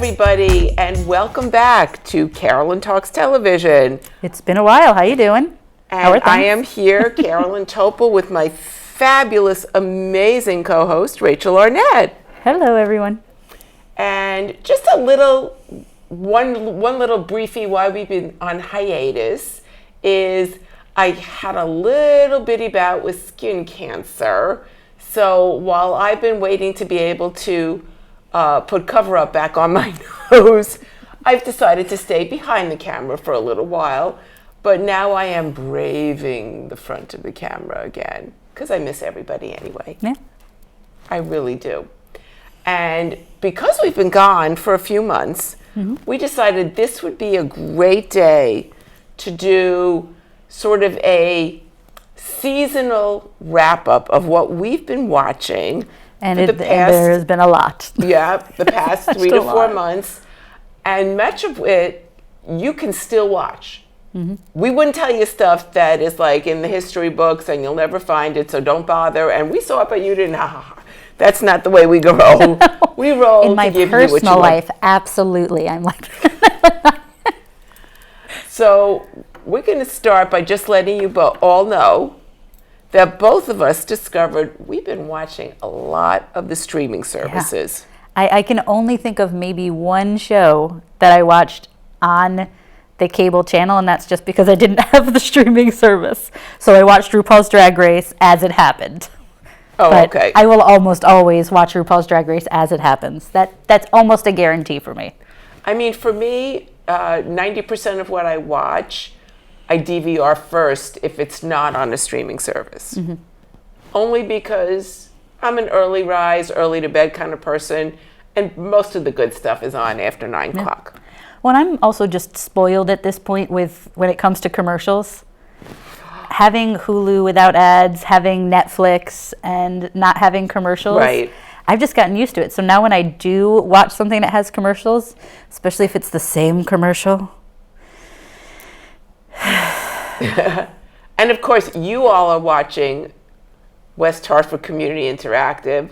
everybody, and welcome back to Carolyn Talks Television. It's been a while. How you doing? And I am here, Carolyn Topal, with my fabulous, amazing co-host, Rachel Arnett. Hello, everyone. And just a little, one little briefie why we've been on hiatus is I had a little bitty bout with skin cancer. So while I've been waiting to be able to put cover up back on my nose, I've decided to stay behind the camera for a little while. But now I am braving the front of the camera again because I miss everybody anyway. Yeah. I really do. And because we've been gone for a few months, we decided this would be a great day to do sort of a seasonal wrap-up of what we've been watching. And there has been a lot. Yeah, the past 3 to 4 months. And much of it you can still watch. We wouldn't tell you stuff that is like in the history books and you'll never find it, so don't bother. And we saw it, but you didn't. That's not the way we roll. We roll in my to give you what you personal want. life. Absolutely, I'm like. So we're going to start by just letting you all know that both of us discovered we've been watching a lot of the streaming services. Yeah. I can only think of maybe one show that I watched on the cable channel, and that's just because I didn't have the streaming service. So I watched RuPaul's Drag Race as it happened. Oh, but okay. I will almost always watch RuPaul's Drag Race as it happens. That's almost a guarantee for me. I mean, for me, 90% of what I watch, I DVR first if it's not on a streaming service. Only because I'm an early rise, early to bed kind of person, and most of the good stuff is on after 9 o'clock. Well, I'm also just spoiled at this point when it comes to commercials. Having Hulu without ads, having Netflix, and not having commercials. Right. I've just gotten used to it. So now when I do watch something that has commercials, especially if it's the same commercial. And of course, you all are watching West Hartford Community Interactive,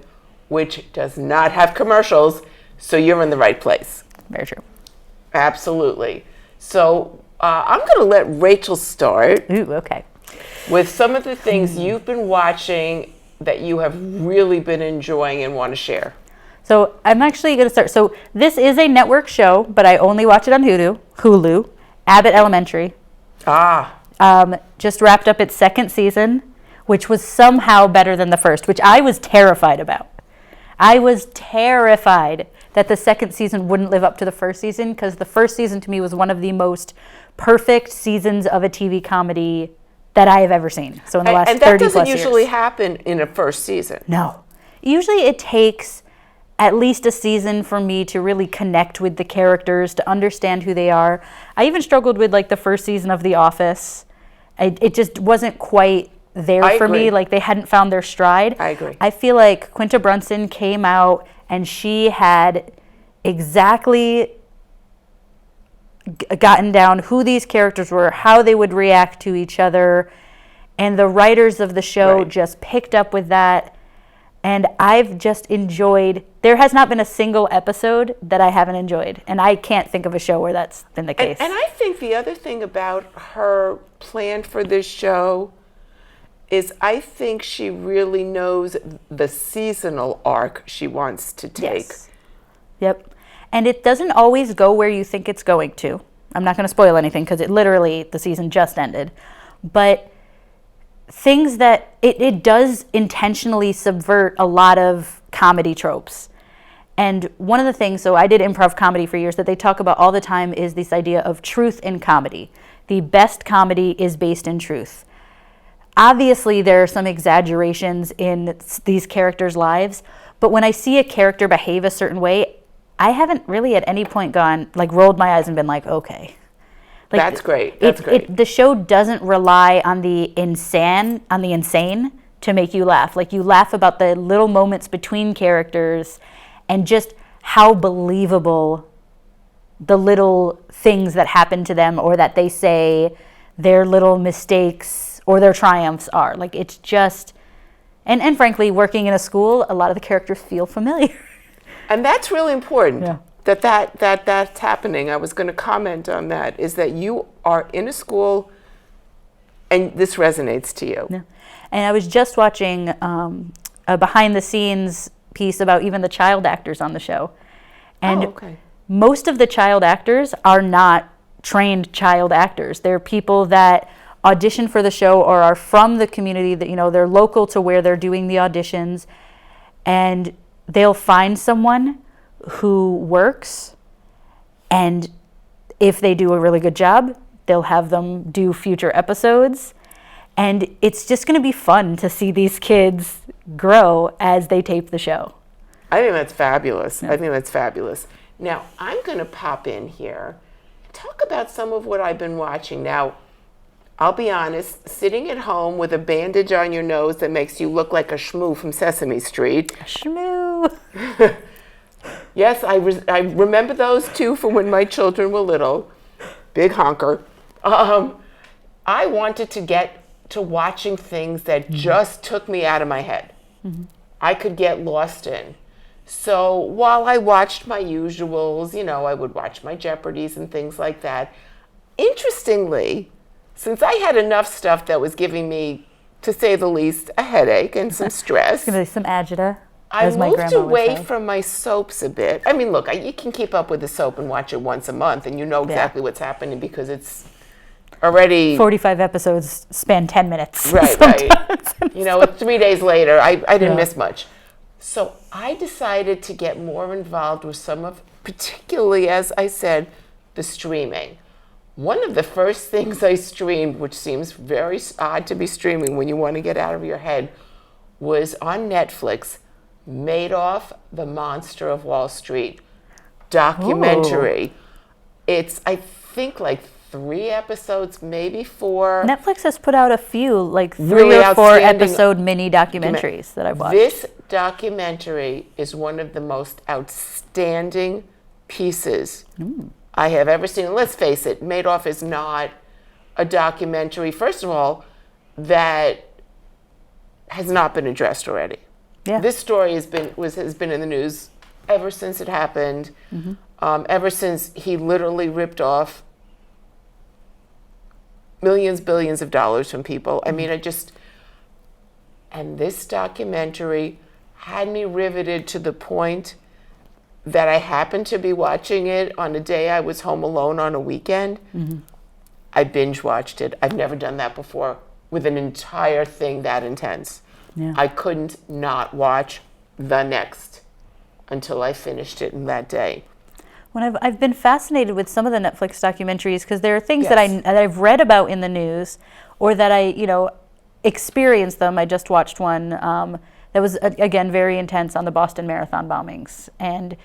which does not have commercials, so you're in the right place. Very true. Absolutely. So I'm going to let Rachel start. Ooh, okay. With some of the things you've been watching that you have really been enjoying and want to share. So I'm actually going to start. So this is a network show, but I only watch it on Hulu. Abbott Elementary. Just wrapped up its second season, which was somehow better than the first, which I was terrified about. I was terrified that the second season wouldn't live up to the first season, because the first season to me was one of the most perfect seasons of a TV comedy that I have ever seen. So in the last 30 plus years. And that doesn't usually happen in a first season. No. Usually it takes at least a season for me to really connect with the characters, to understand who they are. I even struggled with like the first season of The Office. It just wasn't quite there for me. Like they hadn't found their stride. I agree. I feel like Quinta Brunson came out and she had exactly gotten down who these characters were, how they would react to each other, and the writers of the show just picked up with that. And I've just enjoyed, there has not been a single episode that I haven't enjoyed, and I can't think of a show where that's been the case. And I think the other thing about her plan for this show is I think she really knows the seasonal arc she wants to take. Yes. Yep. And it doesn't always go where you think it's going to. I'm not going to spoil anything because the season just ended. But things that it does intentionally subvert a lot of comedy tropes. And one of the things, so I did improv comedy for years, that they talk about all the time is this idea of truth in comedy. The best comedy is based in truth. Obviously, there are some exaggerations in these characters' lives, but when I see a character behave a certain way, I haven't really at any point rolled my eyes and been like, okay. Like, that's great. That's great. The show doesn't rely on the insane to make you laugh. Like you laugh about the little moments between characters and just how believable the little things that happen to them or that they say, their little mistakes or their triumphs are. Like it's just, and frankly, working in a school, a lot of the characters feel familiar. And that's really important. Yeah. that's happening. I was going to comment on that, is that you are in a school and this resonates to you. Yeah. And I was just watching a behind the scenes piece about even the child actors on the show. And most of the child actors are not trained child actors. They're people that audition for the show or are from the community, that, you know, they're local to where they're doing the auditions, and they'll find someone who works, and if they do a really good job, they'll have them do future episodes. And it's just going to be fun to see these kids grow as they tape the show. I think that's fabulous. Yeah. I think that's fabulous. Now, I'm going to pop in here, talk about some of what I've been watching. Now, I'll be honest, sitting at home with a bandage on your nose that makes you look like a shmoo from Sesame Street. A shmoo. Yes, I remember those too from when my children were little. Big honker. I wanted to get to watching things that just took me out of my head. I could get lost in. So while I watched my usuals, you know, I would watch my Jeopardies and things like that. Interestingly, since I had enough stuff that was giving me, to say the least, a headache and some stress, Some agita. I moved away from my soaps a bit. I mean, look, you can keep up with the soap and watch it once a month, and you know exactly what's happening because it's already 45 episodes span 10 minutes. Right. You know, 3 days later, I didn't miss much. So I decided to get more involved with some of, particularly, as I said, the streaming. One of the first things I streamed, which seems very odd to be streaming when you want to get out of your head, was on Netflix, Madoff, the Monster of Wall Street documentary. Ooh. It's, I think, like 3 episodes, maybe 4. Netflix has put out a few, like 3 really or 4 episode mini documentaries that I've watched. This documentary is one of the most outstanding pieces I have ever seen. And let's face it, Madoff is not a documentary, first of all, that has not been addressed already. Yeah. This story has been in the news ever since it happened, ever since he literally ripped off millions, billions of dollars from people. I mean, and this documentary had me riveted to the point that I happened to be watching it on a day I was home alone on a weekend. I binge watched it. I've never done that before with an entire thing that intense. Yeah. I couldn't not watch the next until I finished it in that day. When I've been fascinated with some of the Netflix documentaries because there are things that I've read about in the news, or that I experienced them. I just watched one that was again very intense on the Boston Marathon bombings, and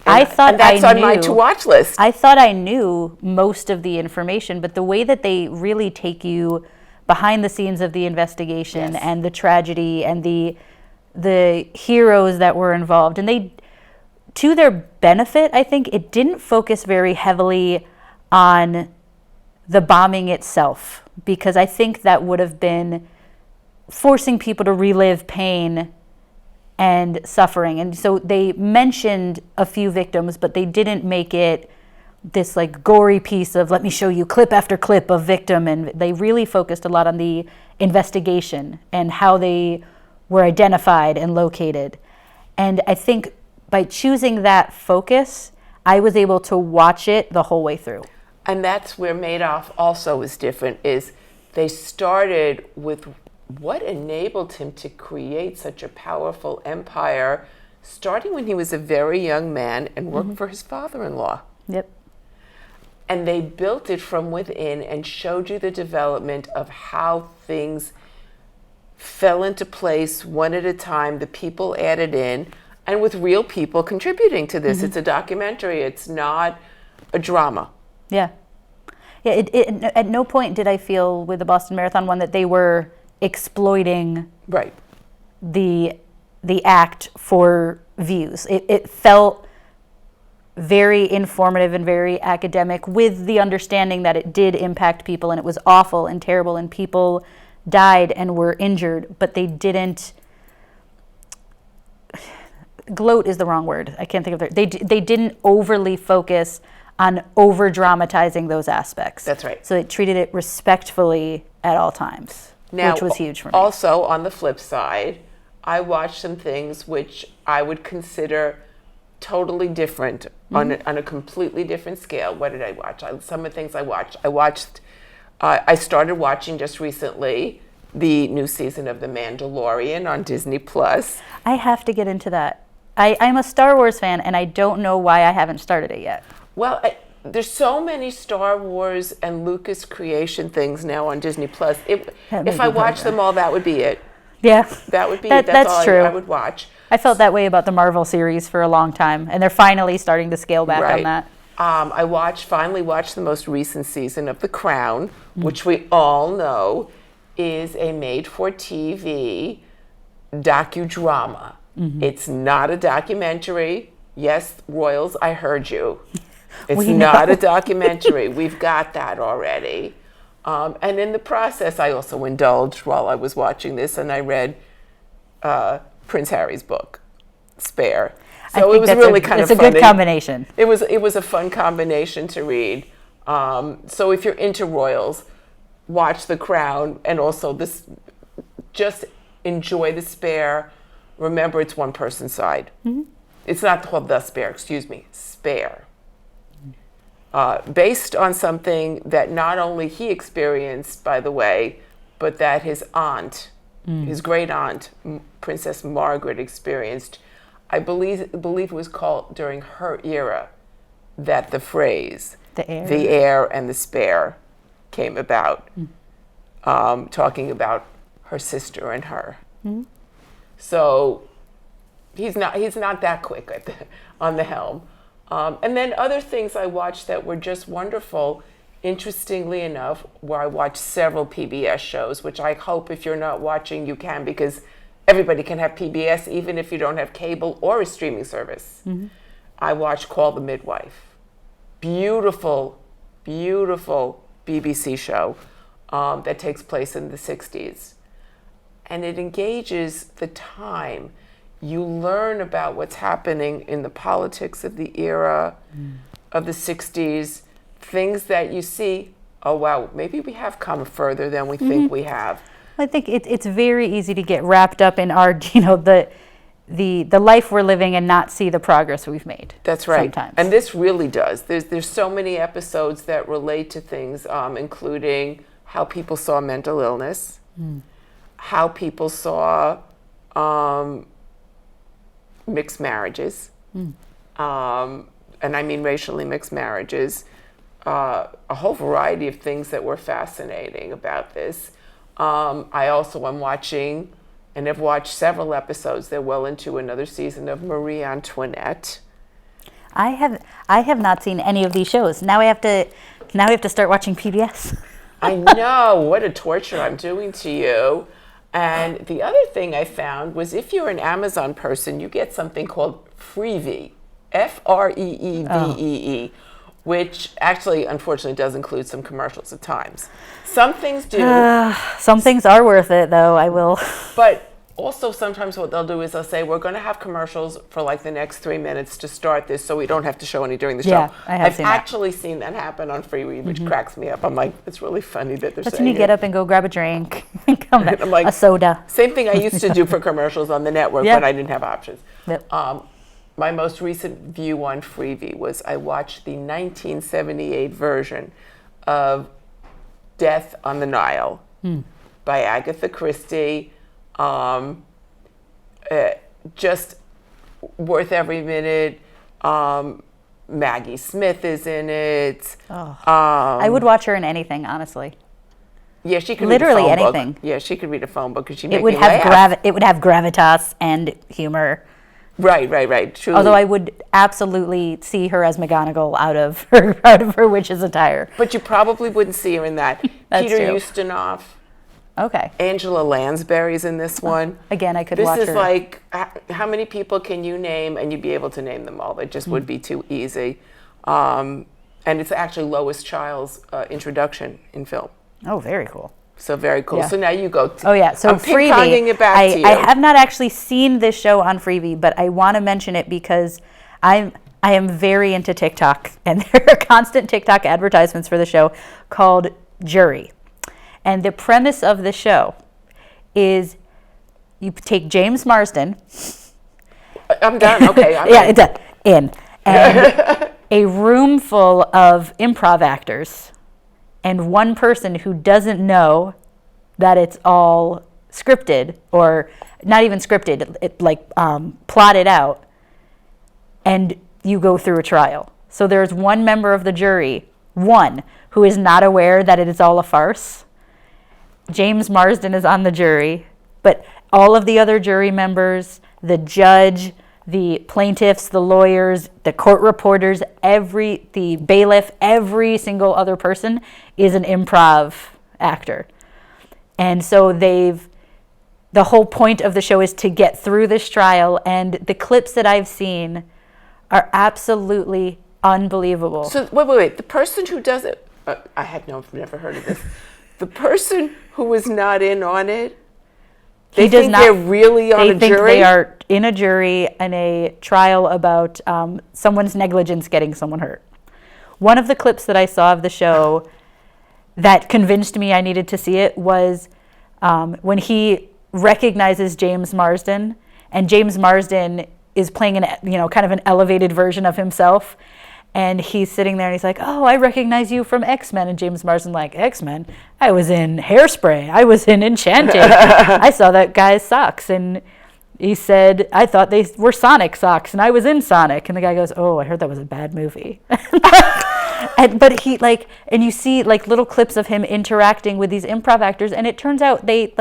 I thought that's on my to-watch list. I thought I knew most of the information, but the way that they really take you behind the scenes of the investigation and the tragedy and the heroes that were involved, and they, to their benefit, I think it didn't focus very heavily on the bombing itself, because I think that would have been forcing people to relive pain and suffering. And so they mentioned a few victims, but they didn't make it this like gory piece of let me show you clip after clip of victim, and they really focused a lot on the investigation and how they were identified and located. And I think by choosing that focus, I was able to watch it the whole way through. And that's where Madoff also is different, is they started with what enabled him to create such a powerful empire, starting when he was a very young man and worked for his father-in-law. Yep. And they built it from within and showed you the development of how things fell into place one at a time, the people added in, and with real people contributing to this. It's a documentary. It's not a drama. Yeah. Yeah. It at no point did I feel with the Boston Marathon one that they were exploiting the act for views. It felt very informative and very academic, with the understanding that it did impact people and it was awful and terrible and people died and were injured, but they didn't gloat is the wrong word. I can't think of it. They didn't overly focus on over dramatizing those aspects. That's right. So they treated it respectfully at all times, Now, which was huge for me. Also, on the flip side, I watched some things which I would consider totally different on a completely different scale. What did I watch? Some of the things I watched. I started watching just recently the new season of The Mandalorian on Disney Plus. I have to get into that. I'm a Star Wars fan, and I don't know why I haven't started it yet. Well, there's so many Star Wars and Lucas creation things now on Disney Plus. If I watched them all, that would be it. Yeah, that would be it. That's all true. I would watch. I felt that way about the Marvel series for a long time, and they're finally starting to scale back on that. I finally watched the most recent season of The Crown, which we all know is a made-for-TV docudrama. It's not a documentary. Yes, Royals, I heard you. It's not a documentary. We've got that already. And in the process, I also indulged while I was watching this, and I read Prince Harry's book, Spare. So it was really kind of funny. It's a good combination. It was a fun combination to read. So if you're into royals, watch The Crown, and also just enjoy the Spare. Remember, it's one person's side. It's not called The Spare, Spare. Based on something that not only he experienced, by the way, but that his aunt, his great aunt, Princess Margaret, experienced. I believe it was called during her era that the phrase "the heir and the spare" came about, talking about her sister and her. So he's not that quick on the helm. And then other things I watched that were just wonderful. Interestingly enough, where I watched several PBS shows, which I hope if you're not watching, you can, because everybody can have PBS, even if you don't have cable or a streaming service. I watched Call the Midwife. Beautiful, beautiful BBC show that takes place in the 60s. And it engages the time. You learn about what's happening in the politics of the era of the 60s, things that you see, oh wow, maybe we have come further than we think we have. I think it's very easy to get wrapped up in our, the life we're living and not see the progress we've made. That's right. Sometimes. And this really does. There's so many episodes that relate to things, including how people saw mental illness, how people saw mixed marriages, and I mean racially mixed marriages, a whole variety of things that were fascinating about this. I also am watching, and have watched several episodes. They're well into another season of Marie Antoinette. I have not seen any of these shows. Now we have to start watching PBS. I know, what a torture I'm doing to you. And the other thing I found was if you're an Amazon person, you get something called Freevee, Freevee, which actually, unfortunately, does include some commercials at times. Some things do. Some things are worth it, though, I will. But also sometimes what they'll do is they'll say, we're going to have commercials for like the next 3 minutes to start this so we don't have to show any during the show. Yeah, I've actually seen that happen on Freevee, which cracks me up. I'm like, it's really funny that they're That's saying when you get up and go grab a drink and come back. I'm like, a soda. Same thing I used to do for commercials on the network when I didn't have options. Yep. My most recent view on Freevee was I watched the 1978 version of Death on the Nile by Agatha Christie. Just worth every minute. Maggie Smith is in it. I would watch her in anything, honestly. Yeah, she could literally read a phone anything. book. Yeah, she could read a phone book because she make It would me have laugh. it would have gravitas and humor. Right. Truly. Although I would absolutely see her as McGonagall out of her witch's attire. But you probably wouldn't see her in that. That's Peter true. Ustinov. Okay. Angela Lansbury's in this one. Again, I could watch her. This is like, how many people can you name? And you'd be able to name them all. It just would be too easy. And it's actually Lois Child's introduction in film. Oh, very cool. So very cool. Yeah. So now you go. Oh yeah, so I'm Freebie. ping-ponging it back to you. I have not actually seen this show on Freebie, but I want to mention it because I am very into TikTok, and there are constant TikTok advertisements for the show called Jury. And the premise of the show is you take James Marsden. I'm done. Okay. And a room full of improv actors, and one person who doesn't know that it's all scripted, or not even scripted, plotted out, and you go through a trial. So there's one member of the jury, who is not aware that it is all a farce. James Marsden is on the jury, but all of the other jury members, the judge, the plaintiffs, the lawyers, the court reporters, the bailiff, every single other person is an improv actor. And so the whole point of the show is to get through this trial, and the clips that I've seen are absolutely unbelievable. So wait. The person who does it, I've never heard of this. The person who was not in on it, they're really on a jury? They think they are in a jury in a trial about someone's negligence getting someone hurt. One of the clips that I saw of the show that convinced me I needed to see it was when he recognizes James Marsden, and James Marsden is playing kind of an elevated version of himself. And he's sitting there and he's like, "Oh, I recognize you from X-Men." And James Marsden like, "X-Men? I was in Hairspray. I was in Enchanted. I saw that guy's socks." And he said, "I thought they were Sonic socks and I was in Sonic." And the guy goes, "Oh, I heard that was a bad movie." But he and you see little clips of him interacting with these improv actors, and it turns out they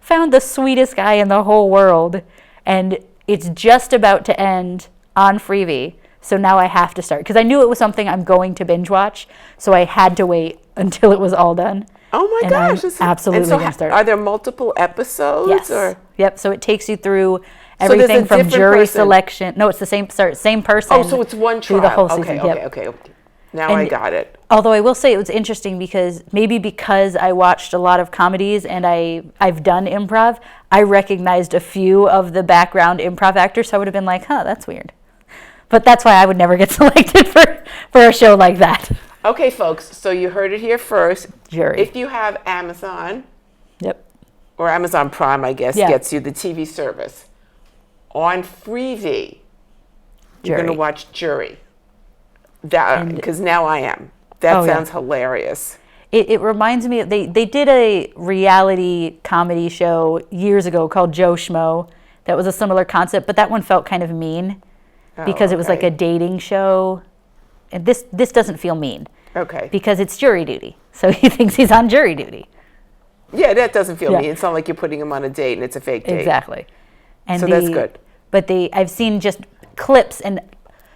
found the sweetest guy in the whole world. And it's just about to end on Freebie. So now I have to start, because I knew it was something I'm going to binge watch. So I had to wait until it was all done. Oh my gosh. I'm absolutely going to start. Are there multiple episodes? Yes. Or? Yep. So it takes you through everything from jury selection. No, it's the same person. Oh, so it's one trial. Through the whole season. Okay. Now I got it. Although I will say it was interesting because I watched a lot of comedies and I've done improv, I recognized a few of the background improv actors. So I would have been like, that's weird. But that's why I would never get selected for a show like that. Okay, folks. So you heard it here first. Jury. If you have Amazon, yep, or Amazon Prime, I guess, gets you the TV service. On Freevee, you're going to watch Jury. Because now I am. That sounds hilarious. It reminds me, they did a reality comedy show years ago called Joe Schmo. That was a similar concept, but that one felt kind of mean. Because it was like a dating show. And this doesn't feel mean. Okay. Because it's jury duty. So he thinks he's on jury duty. Yeah, that doesn't feel mean. It's not like you're putting him on a date and it's a fake date. Exactly. And so that's good. But I've seen just clips, and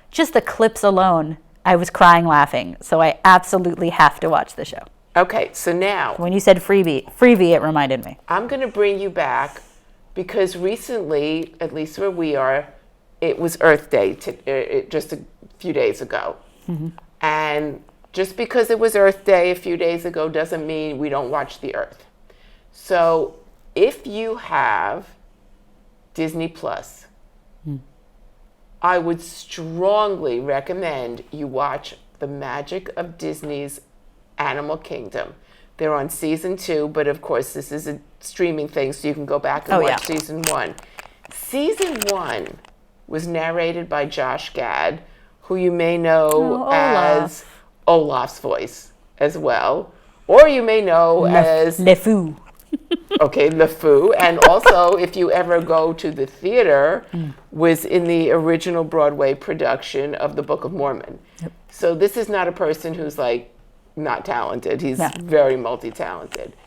just the clips alone, I was crying laughing. So I absolutely have to watch the show. Okay, so now. When you said Freebie, it reminded me. I'm going to bring you back because recently, at least where we are, it was Earth Day just a few days ago. Mm-hmm. And just because it was Earth Day a few days ago doesn't mean we don't watch the Earth. So if you have Disney Plus, I would strongly recommend you watch The Magic of Disney's Animal Kingdom. They're on season 2, but of course this is a streaming thing, so you can go back and watch season 1. Season 1 was narrated by Josh Gad, who you may know as Olaf's voice as well, or you may know as LeFou. Okay, LeFou. And also, if you ever go to the theater, was in the original Broadway production of The Book of Mormon. Yep. So this is not a person who's not talented. He's very multi-talented.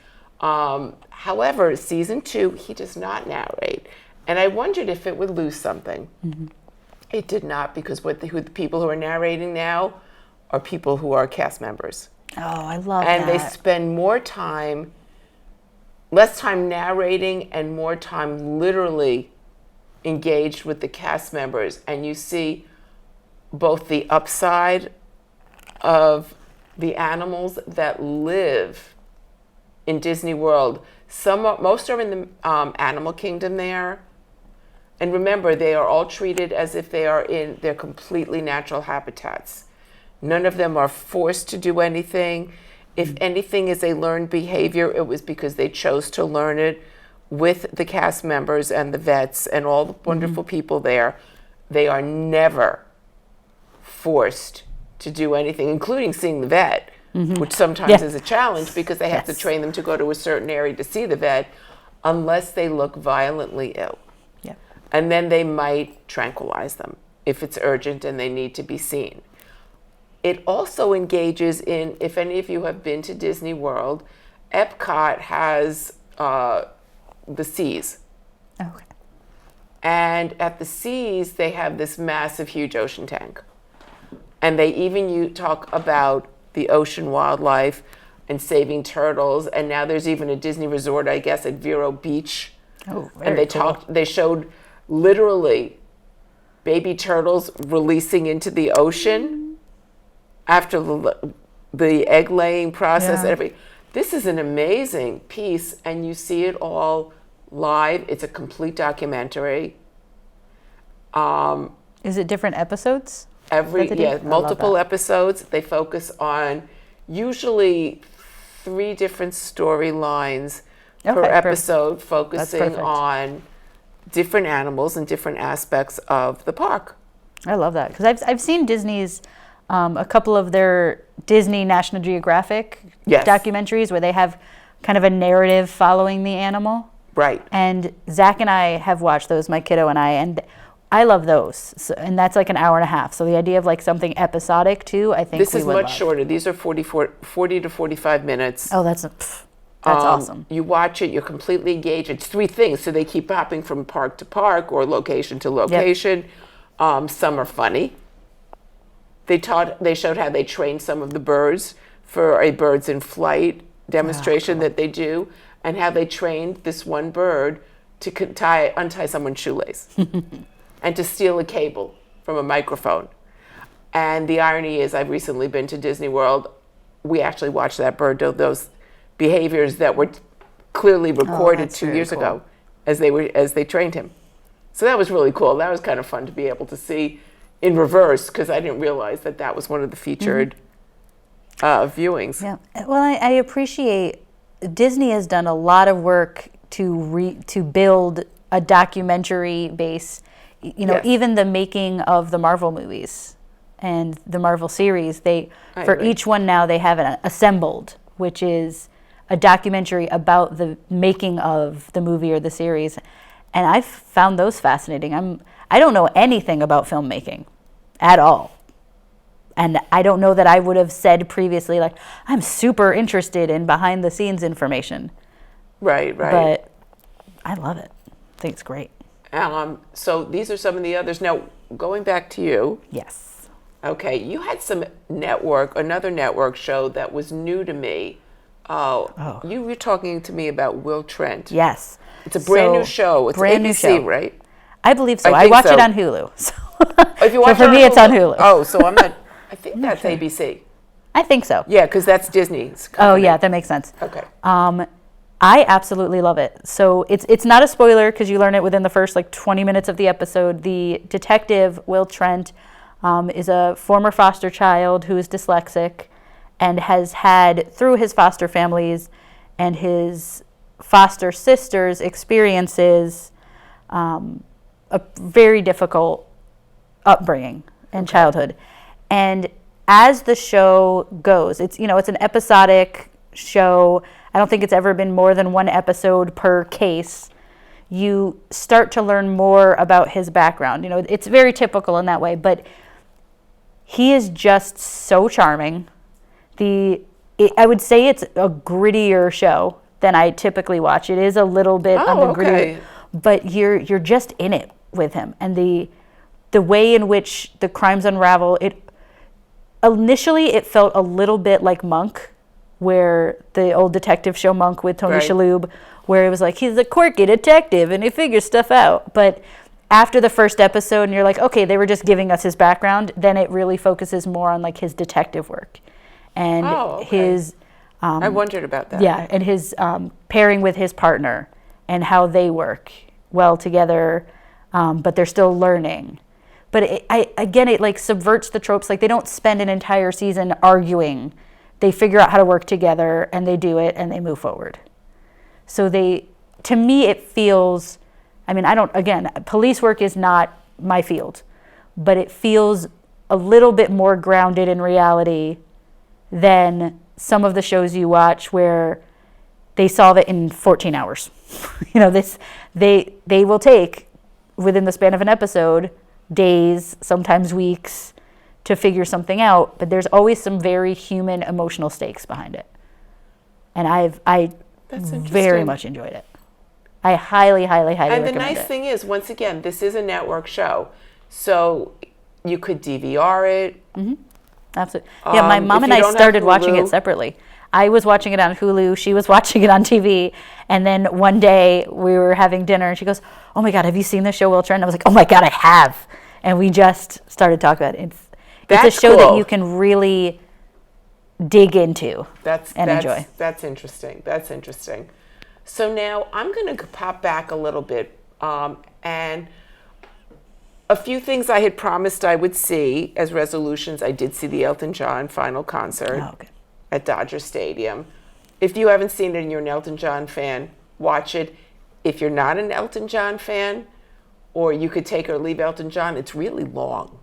However, season 2, he does not narrate. And I wondered if it would lose something. Mm-hmm. It did not, because the people who are narrating now are people who are cast members. Oh, I love that. And they spend less time narrating and more time literally engaged with the cast members. And you see both the upside of the animals that live in Disney World. Most are in the animal kingdom there. And remember, they are all treated as if they are in their completely natural habitats. None of them are forced to do anything. If anything is a learned behavior, it was because they chose to learn it with the cast members and the vets and all the wonderful people there. They are never forced to do anything, including seeing the vet, which sometimes is a challenge because they have to train them to go to a certain area to see the vet, unless they look violently ill. Yeah. And then they might tranquilize them if it's urgent and they need to be seen. It also engages in, if any of you have been to Disney World, Epcot has the seas. Okay. And at the seas, they have this massive, huge ocean tank. And they even talk about the ocean wildlife and saving turtles. And now there's even a Disney resort, I guess, at Vero Beach. Oh, and they showed literally baby turtles releasing into the ocean after the egg laying process. This is an amazing piece, and you see it all live. It's a complete documentary. Is it different episodes? Multiple episodes. They focus on usually 3 different storylines per episode, focusing on different animals and different aspects of the park. I love that, because I've seen Disney's a couple of their Disney National Geographic documentaries where they have kind of a narrative following the animal. Right. And Zach and I have watched those, my kiddo and I love those. So, and that's like an hour and a half. So the idea of like something episodic too, I think this we is would much love. shorter. These are 40 to 45 minutes. Oh, that's awesome. You watch it, you're completely engaged. It's 3 things, so they keep hopping from park to park or location to location. Some are funny. They showed how they trained some of the birds for a birds in flight demonstration that they do, and how they trained this one bird to untie someone's shoelace and to steal a cable from a microphone. And the irony is, I've recently been to Disney World. We actually watched that bird do those behaviors that were clearly recorded 2 years ago as they trained him. So that was really cool. That was kind of fun to be able to see in reverse, because I didn't realize that was one of the featured viewings. Yeah. Well, I appreciate Disney has done a lot of work to build a documentary base. Even the making of the Marvel movies and the Marvel series, each one now they have it assembled, which is a documentary about the making of the movie or the series. And I've found those fascinating. I don't know anything about filmmaking at all. And I don't know that I would have said previously, like, I'm super interested in behind the scenes information. Right. But I love it. I think it's great. So these are some of the others. Now, going back to you. Yes. Okay, you had another network show that was new to me. You were talking to me about Will Trent. Yes. It's a brand new show. It's brand ABC, new show, right? I believe so. I watch it on Hulu. So, if you watch so for me, it's on Hulu. Oh, so I'm not. I think that's ABC. I think so. Yeah, because that's Disney's company. Oh, yeah, that makes sense. Okay. I absolutely love it. So it's not a spoiler because you learn it within the first 20 minutes of the episode. The detective, Will Trent, is a former foster child who is dyslexic and has had, through his foster families and his foster sisters' experiences, a very difficult upbringing and childhood. And as the show goes, it's an episodic show. I don't think it's ever been more than 1 episode per case. You start to learn more about his background. It's very typical in that way, but he is just so charming. I would say it's a grittier show than I typically watch. It is a little bit on the grittier, but you're just in it with him. And the way in which the crimes unravel, initially it felt a little bit like Monk, where the old detective show Monk with Tony Shalhoub, where it was like, he's a quirky detective and he figures stuff out. But after the first episode and you're like, okay, they were just giving us his background, then it really focuses more on his detective work and his I wondered about that. Yeah, and his pairing with his partner and how they work well together, but they're still learning. But it like subverts the tropes. Like, they don't spend an entire season arguing. They figure out how to work together, and they do it, and they move forward. So to me, it feels, I mean, police work is not my field, but it feels a little bit more grounded in reality than some of the shows you watch where they solve it in 14 hours. They will take, within the span of an episode, days, sometimes weeks, to figure something out, but there's always some very human emotional stakes behind it. And I very much enjoyed it. I highly recommend it. And the nice thing is, once again, this is a network show, so you could DVR it. Mm-hmm. Absolutely. Yeah, my mom and I started watching it separately. I was watching it on Hulu, she was watching it on TV, and then one day we were having dinner and she goes, "Oh my God, have you seen the show Will Trent?" And I was like, "Oh my God, I have." And we just started talking about it. It's a show that you can really dig into and enjoy. That's interesting. That's interesting. So now I'm going to pop back a little bit, and a few things I had promised I would see as resolutions. I did see the Elton John final concert at Dodger Stadium. If you haven't seen it and you're an Elton John fan, watch it. If you're not an Elton John fan, or you could take or leave Elton John, it's really long.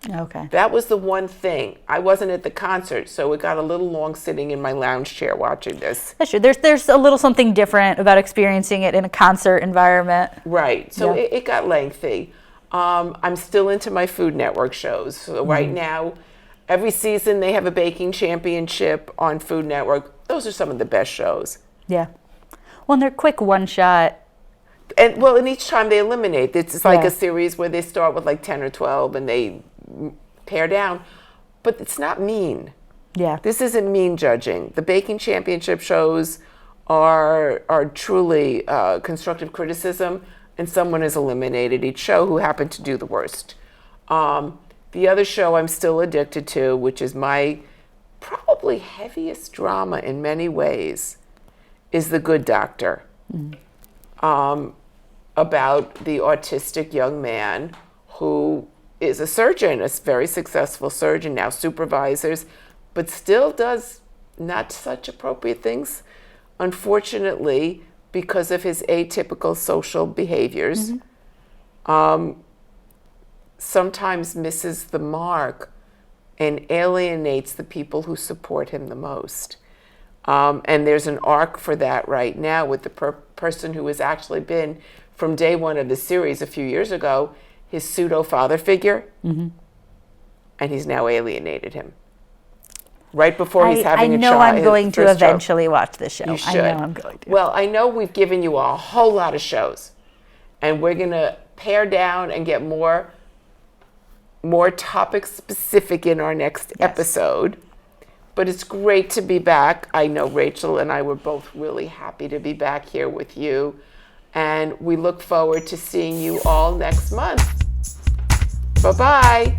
Okay. That was the one thing. I wasn't at the concert, so it got a little long sitting in my lounge chair watching this. That's true. There's a little something different about experiencing it in a concert environment. Right. So it got lengthy. I'm still into my Food Network shows. So right now, every season they have a baking championship on Food Network. Those are some of the best shows. Yeah. Well, and they're quick one shot. And each time they eliminate. It's like a series where they start with like 10 or 12 and they pare down. But it's not mean. Yeah. This isn't mean judging. The baking championship shows are truly constructive criticism, and someone is eliminated each show who happened to do the worst. The other show I'm still addicted to, which is my probably heaviest drama in many ways, is The Good Doctor. About the autistic young man who is a surgeon, a very successful surgeon, now supervises, but still does not such appropriate things, unfortunately, because of his atypical social behaviors. Sometimes misses the mark and alienates the people who support him the most. And there's an arc for that right now with the person who has actually been, from day one of the series a few years ago, his pseudo-father figure, and he's now alienated him. Right before he's having a child. I know I'm going to eventually watch this show. You should. I know I'm going to. Well, I know we've given you a whole lot of shows, and we're going to pare down and get more topic specific in our next episode. But it's great to be back. I know Rachel and I were both really happy to be back here with you. And we look forward to seeing you all next month. Bye-bye.